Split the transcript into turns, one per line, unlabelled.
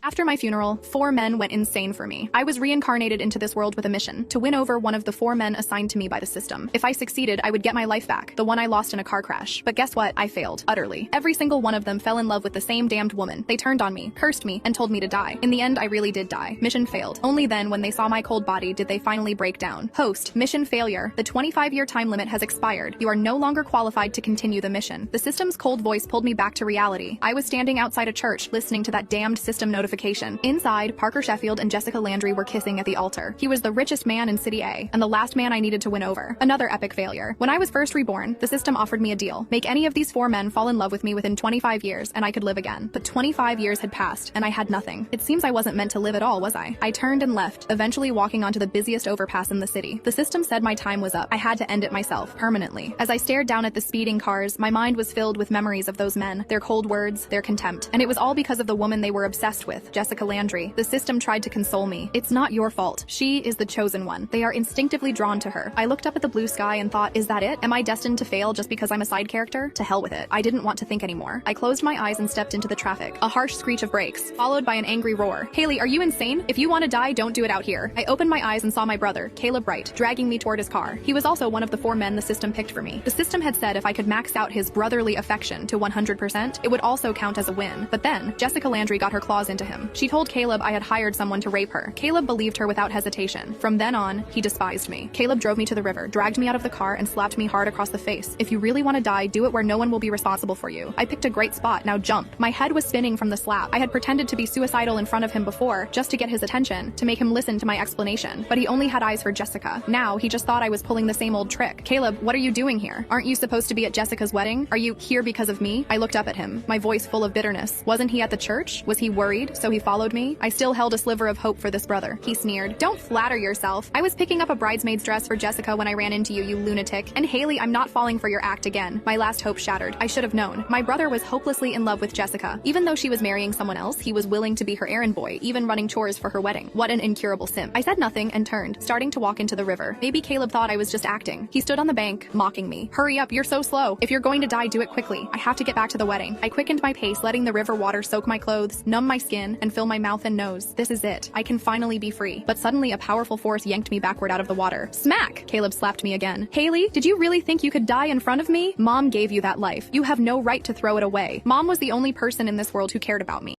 After my funeral, 4 men went insane for me. I was reincarnated into this world with a mission, to win over one of the 4 men assigned to me by the system. If I succeeded, I would get my life back, the one I lost in a car crash. But guess what? I failed, utterly. Every single one of them fell in love with the same damned woman. They turned on me, cursed me, and told me to die. In the end, I really did die. Mission failed. Only then, when they saw my cold body, did they finally break down. Host, mission failure. The 25-year time limit has expired. You are no longer qualified to continue the mission. The system's cold voice pulled me back to reality. I was standing outside a church, listening to that damned system notification. Inside, Parker Sheffield and Jessica Landry were kissing at the altar. He was the richest man in City A, and the last man I needed to win over. Another epic failure. When I was first reborn, the system offered me a deal. Make any of these 4 men fall in love with me within 25 years, and I could live again. But 25 years had passed, and I had nothing. It seems I wasn't meant to live at all, was I? I turned and left, eventually walking onto the busiest overpass in the city. The system said my time was up. I had to end it myself, permanently. As I stared down at the speeding cars, my mind was filled with memories of those men, their cold words, their contempt. And it was all because of the woman they were obsessed with, Jessica Landry. The system tried to console me. It's not your fault. She is the chosen one. They are instinctively drawn to her. I looked up at the blue sky and thought, is that it? Am I destined to fail just because I'm a side character? To hell with it. I didn't want to think anymore. I closed my eyes and stepped into the traffic. A harsh screech of brakes, followed by an angry roar. Haley, are you insane? If you want to die, don't do it out here. I opened my eyes and saw my brother, Caleb Wright, dragging me toward his car. He was also one of the 4 men the system picked for me. The system had said if I could max out his brotherly affection to 100%, it would also count as a win. But then, Jessica Landry got her claws into him. She told Caleb I had hired someone to rape her. Caleb believed her without hesitation. From then on, he despised me. Caleb drove me to the river, dragged me out of the car, and slapped me hard across the face. If you really want to die, do it where no one will be responsible for you. I picked a great spot, now jump. My head was spinning from the slap. I had pretended to be suicidal in front of him before, just to get his attention, to make him listen to my explanation. But he only had eyes for Jessica. Now, he just thought I was pulling the same old trick. Caleb, what are you doing here? Aren't you supposed to be at Jessica's wedding? Are you here because of me? I looked up at him, my voice full of bitterness. Wasn't he at the church? Was he worried, so he followed me? I still held a sliver of hope for this brother. He sneered. Don't flatter yourself. I was picking up a bridesmaid's dress for Jessica when I ran into you, you lunatic. And Haley, I'm not falling for your act again. My last hope shattered. I should have known. My brother was hopelessly in love with Jessica. Even though she was marrying someone else, he was willing to be her errand boy, even running chores for her wedding. What an incurable simp. I said nothing and turned, starting to walk into the river. Maybe Caleb thought I was just acting. He stood on the bank, mocking me. Hurry up, you're so slow. If you're going to die, do it quickly. I have to get back to the wedding. I quickened my pace, letting the river water soak my clothes, numb my skin, and fill my mouth and nose. This is it. I can finally be free. But suddenly a powerful force yanked me backward out of the water. Smack! Caleb slapped me again. Haley, did you really think you could die in front of me? Mom gave you that life. You have no right to throw it away. Mom was the only person in this world who cared about me.